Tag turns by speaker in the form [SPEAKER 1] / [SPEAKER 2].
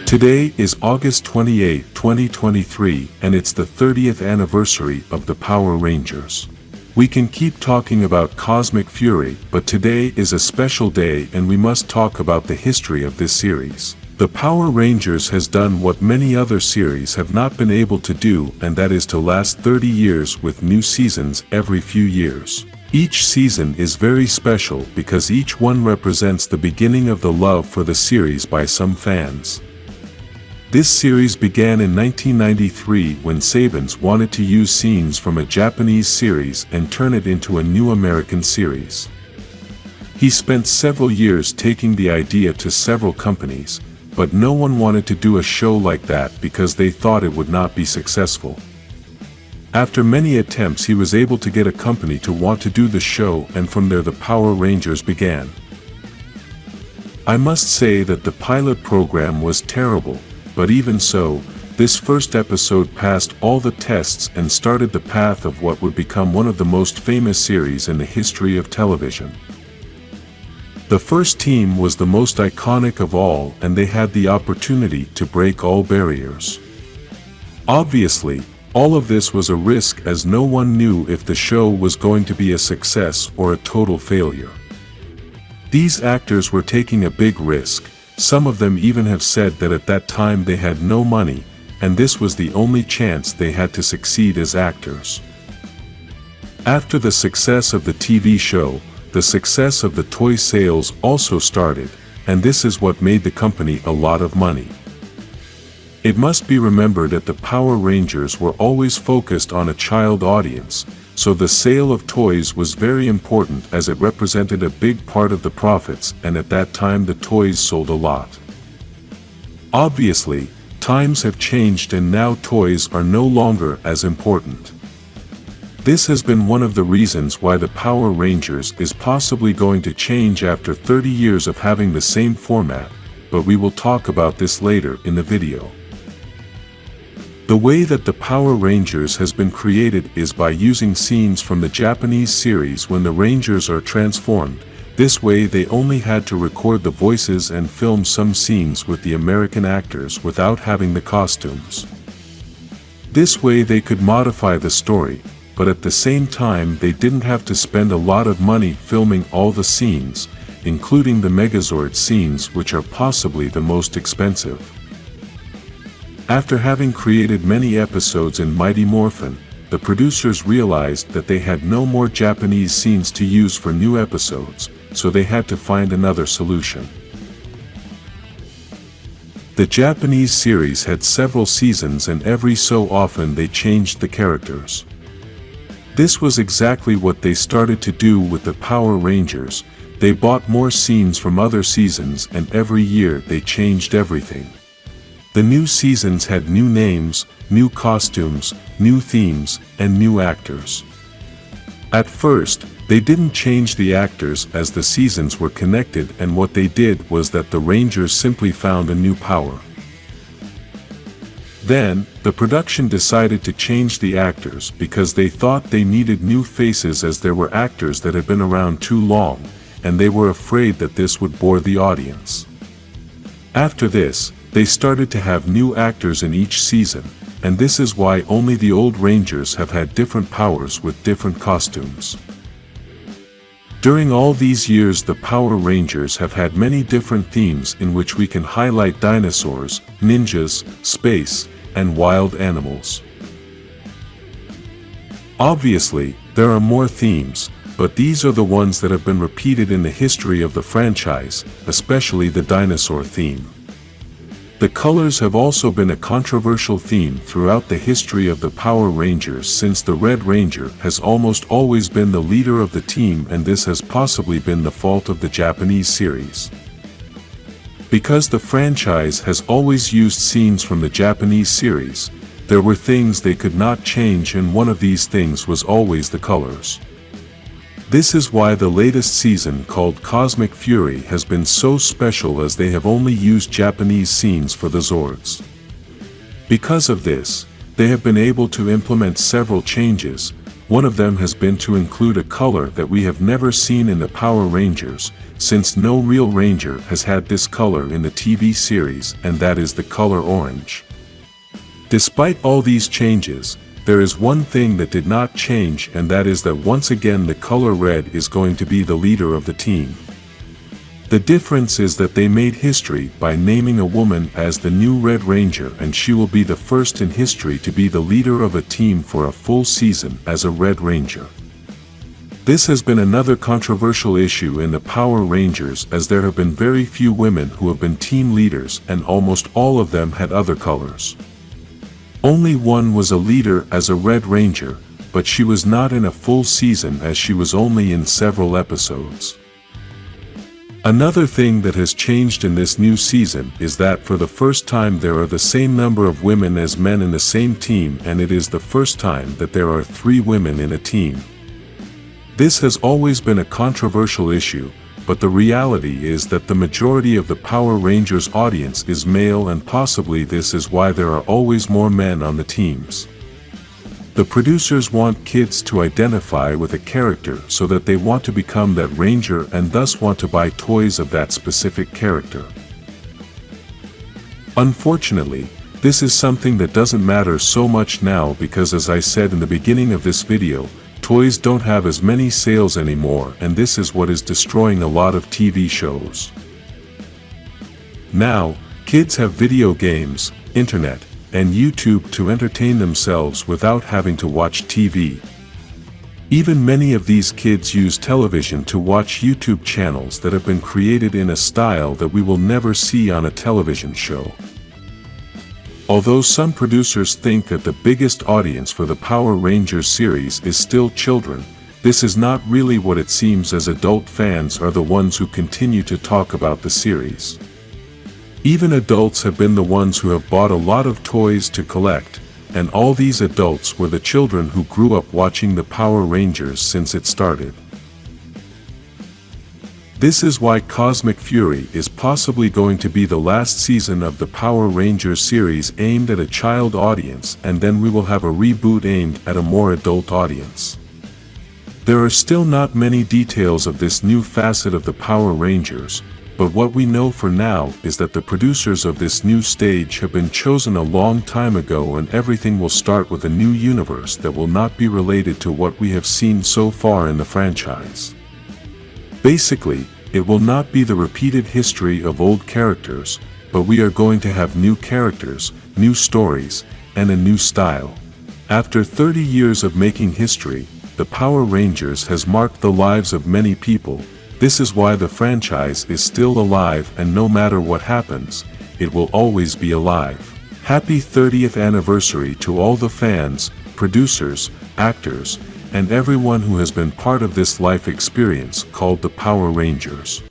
[SPEAKER 1] Today is August 28, 2023, and it's the 30th anniversary of the Power Rangers. We can keep talking about Cosmic Fury, but today is a special day and we must talk about the history of this series. The Power Rangers has done what many other series have not been able to do, and that is to last 30 years with new seasons every few years. Each season is very special because each one represents the beginning of the love for the series by some fans. This series began in 1993 when Sabans wanted to use scenes from a Japanese series and turn it into a new American series. He spent several years taking the idea to several companies, but no one wanted to do a show like that because they thought it would not be successful. After many attempts, he was able to get a company to want to do the show, and from there the Power Rangers began. I must say that the pilot program was terrible. But even so, this first episode passed all the tests and started the path of what would become one of the most famous series in the history of television. The first team was the most iconic of all, and they had the opportunity to break all barriers. Obviously, all of this was a risk as no one knew if the show was going to be a success or a total failure. These actors were taking a big risk. Some of them even have said that at that time they had no money, and this was the only chance they had to succeed as actors. After the success of the TV show, the success of the toy sales also started, and this is what made the company a lot of money. It must be remembered that the Power Rangers were always focused on a child audience, so the sale of toys was very important as it represented a big part of the profits, and at that time the toys sold a lot. Obviously, times have changed and now toys are no longer as important. This has been one of the reasons why the Power Rangers is possibly going to change after 30 years of having the same format, but we will talk about this later in the video. The way that the Power Rangers has been created is by using scenes from the Japanese series when the Rangers are transformed. This way they only had to record the voices and film some scenes with the American actors without having the costumes. This way they could modify the story, but at the same time they didn't have to spend a lot of money filming all the scenes, including the Megazord scenes, which are possibly the most expensive. After having created many episodes in Mighty Morphin, the producers realized that they had no more Japanese scenes to use for new episodes, so they had to find another solution. The Japanese series had several seasons, and every so often they changed the characters. This was exactly what they started to do with the Power Rangers. They bought more scenes from other seasons, and every year they changed everything. The new seasons had new names, new costumes, new themes, and new actors. At first, they didn't change the actors as the seasons were connected, and what they did was that the Rangers simply found a new power. Then, the production decided to change the actors because they thought they needed new faces as there were actors that had been around too long, and they were afraid that this would bore the audience. After this, they started to have new actors in each season, and this is why only the old Rangers have had different powers with different costumes. During all these years, the Power Rangers have had many different themes in which we can highlight dinosaurs, ninjas, space, and wild animals. Obviously, there are more themes, but these are the ones that have been repeated in the history of the franchise, especially the dinosaur theme. The colors have also been a controversial theme throughout the history of the Power Rangers, since the Red Ranger has almost always been the leader of the team, and this has possibly been the fault of the Japanese series. Because the franchise has always used scenes from the Japanese series, there were things they could not change, and one of these things was always the colors. This is why the latest season, called Cosmic Fury, has been so special, as they have only used Japanese scenes for the Zords. Because of this, they have been able to implement several changes. One of them has been to include a color that we have never seen in the Power Rangers, since no real Ranger has had this color in the TV series, and that is the color orange. Despite all these changes, there is one thing that did not change, and that is that once again the color red is going to be the leader of the team. The difference is that they made history by naming a woman as the new Red Ranger, and she will be the first in history to be the leader of a team for a full season as a Red Ranger. This has been another controversial issue in the Power Rangers, as there have been very few women who have been team leaders, and almost all of them had other colors. Only one was a leader as a Red Ranger, but she was not in a full season as she was only in several episodes. Another thing that has changed in this new season is that for the first time there are the same number of women as men in the same team, and it is the first time that there are 3 women in a team. This has always been a controversial issue, but the reality is that the majority of the Power Rangers audience is male, and possibly this is why there are always more men on the teams. The producers want kids to identify with a character, so that they want to become that Ranger and thus want to buy toys of that specific character. Unfortunately, this is something that doesn't matter so much now, because as I said in the beginning of this video, toys don't have as many sales anymore, and this is what is destroying a lot of TV shows. Now, kids have video games, internet, and YouTube to entertain themselves without having to watch TV. Even many of these kids use television to watch YouTube channels that have been created in a style that we will never see on a television show. Although some producers think that the biggest audience for the Power Rangers series is still children, this is not really what it seems, as adult fans are the ones who continue to talk about the series. Even adults have been the ones who have bought a lot of toys to collect, and all these adults were the children who grew up watching the Power Rangers since it started. This is why Cosmic Fury is possibly going to be the last season of the Power Rangers series aimed at a child audience, and then we will have a reboot aimed at a more adult audience. There are still not many details of this new facet of the Power Rangers, but what we know for now is that the producers of this new stage have been chosen a long time ago, and everything will start with a new universe that will not be related to what we have seen so far in the franchise. Basically, it will not be the repeated history of old characters, but we are going to have new characters, new stories, and a new style. After 30 years of making history, the Power Rangers has marked the lives of many people. This is why the franchise is still alive, and no matter what happens, it will always be alive. Happy 30th anniversary to all the fans, producers, actors, and everyone who has been part of this life experience called the Power Rangers.